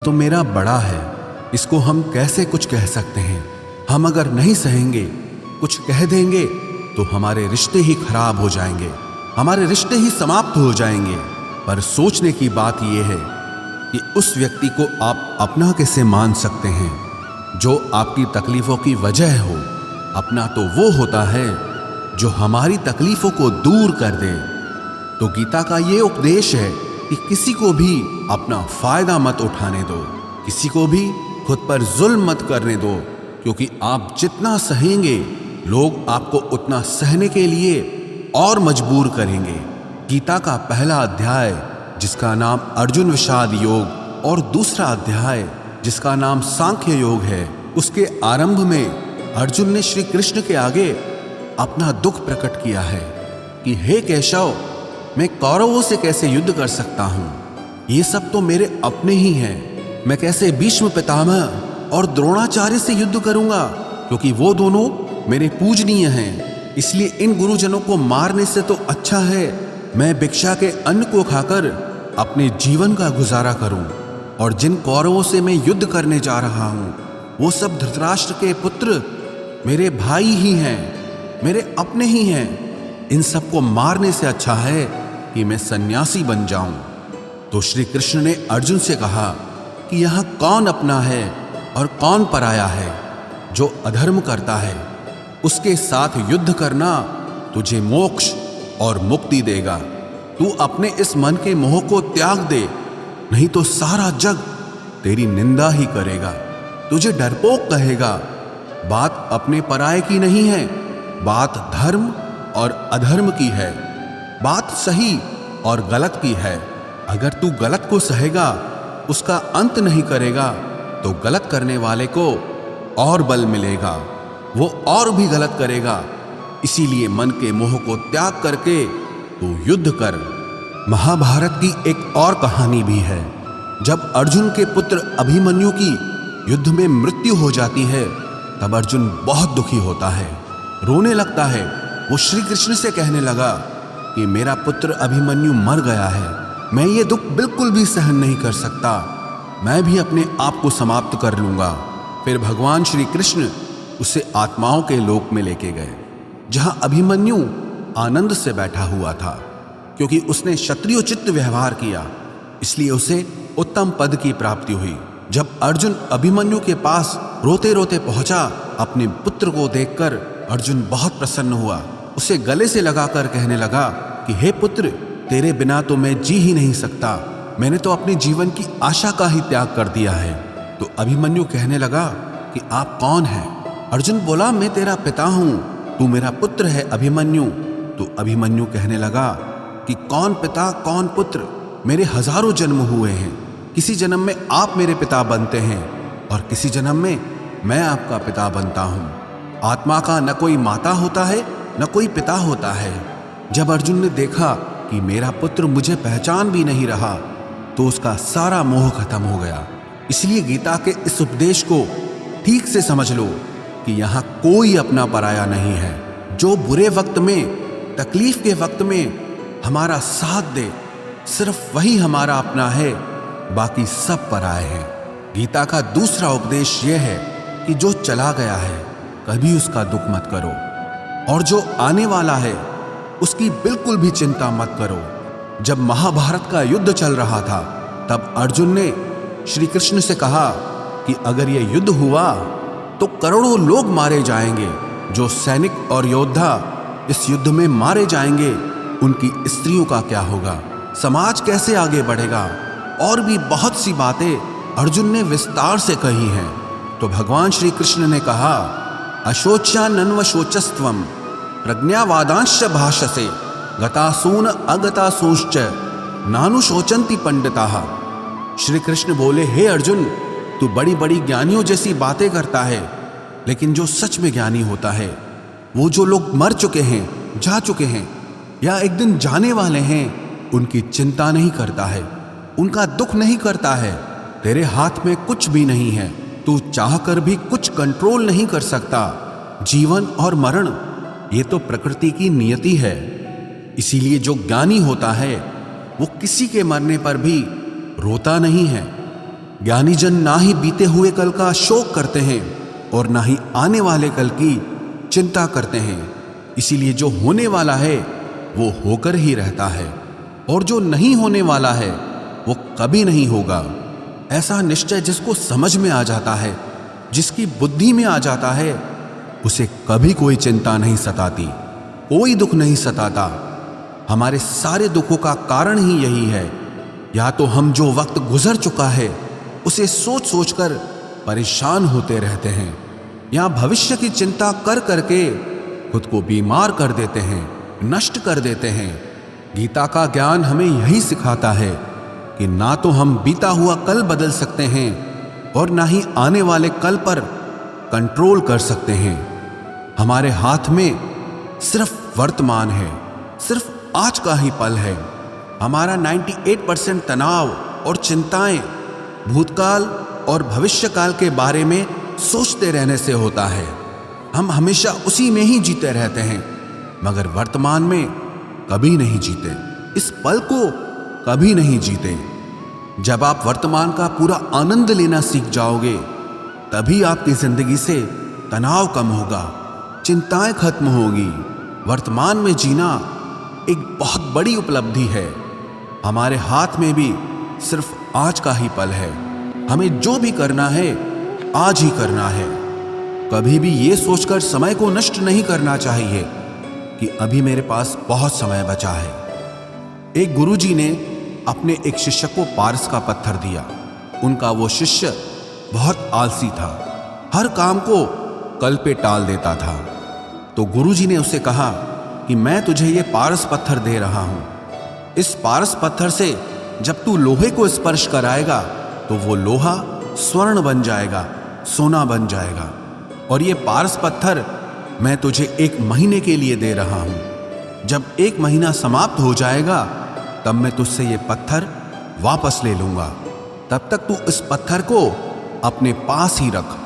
तो मेरा बड़ा है, इसको हम कैसे कुछ कह सकते हैं। हम अगर नहीं सहेंगे, कुछ कह देंगे तो हमारे रिश्ते ही खराब हो जाएंगे, हमारे रिश्ते ही समाप्त हो जाएंगे। पर सोचने की बात यह है कि उस व्यक्ति को आप अपना कैसे मान सकते हैं जो आपकी तकलीफों की वजह हो। अपना तो वो होता है जो हमारी तकलीफों को दूर कर दे। तो गीता का ये उपदेश है कि किसी को भी अपना फायदा मत उठाने दो, किसी को भी खुद पर जुल्म मत करने दो, क्योंकि आप जितना सहेंगे लोग आपको उतना सहने के लिए और मजबूर करेंगे। गीता का पहला अध्याय जिसका नाम अर्जुन विषाद योग और दूसरा अध्याय जिसका नाम सांख्य योग है, उसके आरंभ में अर्जुन ने श्री कृष्ण के आगे अपना दुख प्रकट किया है कि हे केशव, मैं कौरवों से कैसे युद्ध कर सकता हूं। ये सब तो मेरे अपने ही हैं। मैं कैसे भीष्म पितामह और द्रोणाचार्य से युद्ध करूंगा, क्योंकि वो दोनों मेरे पूजनीय हैं। इसलिए इन गुरुजनों को मारने से तो अच्छा है मैं भिक्षा के अन्न को खाकर अपने जीवन का गुजारा करूं। और जिन कौरवों से मैं युद्ध करने जा रहा हूं वो सब धृतराष्ट्र के पुत्र मेरे भाई ही हैं, मेरे अपने ही हैं। इन सबको मारने से अच्छा है कि मैं सन्यासी बन जाऊं। तो श्री कृष्ण ने अर्जुन से कहा कि यहां कौन अपना है और कौन पराया है। जो अधर्म करता है उसके साथ युद्ध करना तुझे मोक्ष और मुक्ति देगा। तू अपने इस मन के मोह को त्याग दे, नहीं तो सारा जग तेरी निंदा ही करेगा, तुझे डरपोक कहेगा। बात अपने पराये की नहीं है, बात धर्म और अधर्म की है, बात सही और गलत की है। अगर तू गलत को सहेगा, उसका अंत नहीं करेगा, तो गलत करने वाले को और बल मिलेगा, वो और भी गलत करेगा। इसीलिए मन के मोह को त्याग करके तू युद्ध कर। महाभारत की एक और कहानी भी है। जब अर्जुन के पुत्र अभिमन्यु की युद्ध में मृत्यु हो जाती है तब अर्जुन बहुत दुखी होता है, रोने लगता है। वो श्री कृष्ण से कहने लगा कि मेरा पुत्र अभिमन्यु मर गया है, मैं ये दुख बिल्कुल भी सहन नहीं कर सकता, मैं भी अपने आप को समाप्त कर लूंगा। फिर भगवान श्री कृष्ण उसे आत्माओं के लोक में लेके गए, जहां अभिमन्यु आनंद से बैठा हुआ था। क्योंकि उसने क्षत्रियोचित व्यवहार किया, इसलिए उसे उत्तम पद की प्राप्ति हुई। जब अर्जुन अभिमन्यु के पास रोते रोते पहुंचा, अपने पुत्र को देखकर अर्जुन बहुत प्रसन्न हुआ। उसे गले से लगाकर कहने लगा कि हे पुत्र, तेरे बिना तो मैं जी ही नहीं सकता, मैंने तो अपने जीवन की आशा का ही त्याग कर दिया है। तो अभिमन्यु कहने लगा कि आप कौन हैं? अर्जुन बोला, मैं तेरा पिता हूं, तू मेरा पुत्र है अभिमन्यु। तो अभिमन्यु कहने लगा कि कौन पिता कौन पुत्र, मेरे हजारों जन्म हुए हैं। किसी जन्म में आप मेरे पिता बनते हैं और किसी जन्म में मैं आपका पिता बनता हूं। आत्मा का न कोई माता होता है न कोई पिता होता है। जब अर्जुन ने देखा कि मेरा पुत्र मुझे पहचान भी नहीं रहा तो उसका सारा मोह खत्म हो गया। इसलिए गीता के इस उपदेश को ठीक से समझ लो कि यहाँ कोई अपना पराया नहीं है। जो बुरे वक्त में, तकलीफ के वक्त में हमारा साथ दे, सिर्फ वही हमारा अपना है, बाकी सब पराये हैं। गीता का दूसरा उपदेश यह है कि जो चला गया है कभी उसका दुख मत करो, और जो आने वाला है उसकी बिल्कुल भी चिंता मत करो। जब महाभारत का युद्ध चल रहा था तब अर्जुन ने श्री कृष्ण से कहा कि अगर यह युद्ध हुआ तो करोड़ों लोग मारे जाएंगे। जो सैनिक और योद्धा इस युद्ध में मारे जाएंगे उनकी स्त्रियों का क्या होगा, समाज कैसे आगे बढ़ेगा। और भी बहुत सी बातें अर्जुन ने विस्तार से कही हैं। तो भगवान श्री कृष्ण ने कहा, अशोच्यानन्व शोचस्त्वम प्रज्ञावादांश्च भाषसे गतासून अगतासूश्च नानुशोचन्ति पंडिताः। श्री कृष्ण बोले, हे अर्जुन, तू बड़ी बड़ी ज्ञानियों जैसी बातें करता है, लेकिन जो सच में ज्ञानी होता है, वो जो लोग मर चुके हैं, जा चुके हैं या एक दिन जाने वाले हैं, उनकी चिंता नहीं करता है, उनका दुख नहीं करता है। तेरे हाथ में कुछ भी नहीं है, तू चाहकर भी कुछ कंट्रोल नहीं कर सकता। जीवन और मरण ये तो प्रकृति की नियति है। इसीलिए जो ज्ञानी होता है वो किसी के मरने पर भी रोता नहीं है, ज्ञानी जन ना ही बीते हुए कल का शोक करते हैं और ना ही आने वाले कल की चिंता करते हैं। इसीलिए जो होने वाला है वो होकर ही रहता है और जो नहीं होने वाला है वो कभी नहीं होगा। ऐसा निश्चय जिसको समझ में आ जाता है, जिसकी बुद्धि में आ जाता है, उसे कभी कोई चिंता नहीं सताती, कोई दुख नहीं सताता। हमारे सारे दुखों का कारण ही यही है। या तो हम जो वक्त गुजर चुका है उसे सोच सोच कर परेशान होते रहते हैं, या भविष्य की चिंता कर करके खुद को बीमार कर देते हैं, नष्ट कर देते हैं। गीता का ज्ञान हमें यही सिखाता है कि ना तो हम बीता हुआ कल बदल सकते हैं और ना ही आने वाले कल पर कंट्रोल कर सकते हैं। हमारे हाथ में सिर्फ वर्तमान है, सिर्फ आज का ही पल है। हमारा 98% तनाव और चिंताएं भूतकाल और भविष्यकाल के बारे में सोचते रहने से होता है। हम हमेशा उसी में ही जीते रहते हैं, मगर वर्तमान में कभी नहीं जीते, इस पल को कभी नहीं जीते। जब आप वर्तमान का पूरा आनंद लेना सीख जाओगे, तभी आपकी जिंदगी से तनाव कम होगा, चिंताएं खत्म होगी। वर्तमान में जीना एक बहुत बड़ी उपलब्धि है। हमारे हाथ में भी सिर्फ आज का ही पल है। हमें जो भी करना है आज ही करना है। कभी भी ये सोचकर समय को नष्ट नहीं करना चाहिए कि अभी मेरे पास बहुत समय बचा है। एक गुरुजी ने अपने एक शिष्य को पारस का पत्थर दिया। उनका वो शिष्य बहुत आलसी था, हर काम को कल पे टाल देता था। तो गुरुजी ने उसे कहा कि मैं तुझे ये पारस पत्थर दे रहा हूं। इस पारस पत्थर से जब तू लोहे को स्पर्श कराएगा तो वो लोहा स्वर्ण बन जाएगा, सोना बन जाएगा। और ये पारस पत्थर मैं तुझे 1 महीने के लिए दे रहा हूं। जब 1 महीना समाप्त हो जाएगा तब मैं तुझसे ये पत्थर वापस ले लूंगा। तब तक तू इस पत्थर को अपने पास ही रख।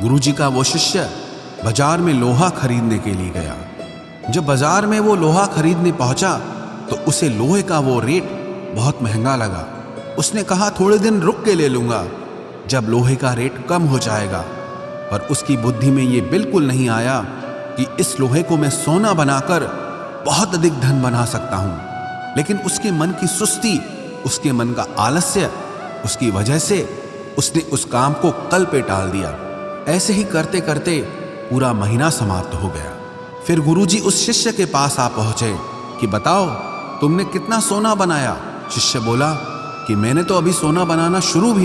गुरुजी का वो शिष्य बाजार में लोहा खरीदने के लिए गया। जब बाजार में वो लोहा खरीदने पहुंचा तो उसे लोहे का वो रेट बहुत महंगा लगा। उसने कहा थोड़े दिन रुक के ले लूंगा, जब लोहे का रेट कम हो जाएगा। पर उसकी बुद्धि में ये बिल्कुल नहीं आया कि इस लोहे को मैं सोना बनाकर बहुत अधिक धन बना सकता हूं। लेकिन उसके मन की सुस्ती, उसके मन का आलस्य, उसकी वजह से उसने उस काम को कल पे टाल दिया। ऐसे ही करते करते पूरा महीना समाप्त हो गया। फिर गुरुजी उस शिष्य के पास आ पहुंचे कि बताओ तुमने कितना सोना बनाया। शिष्य बोला कि मैंने तो अभी सोना बनाना शुरू भी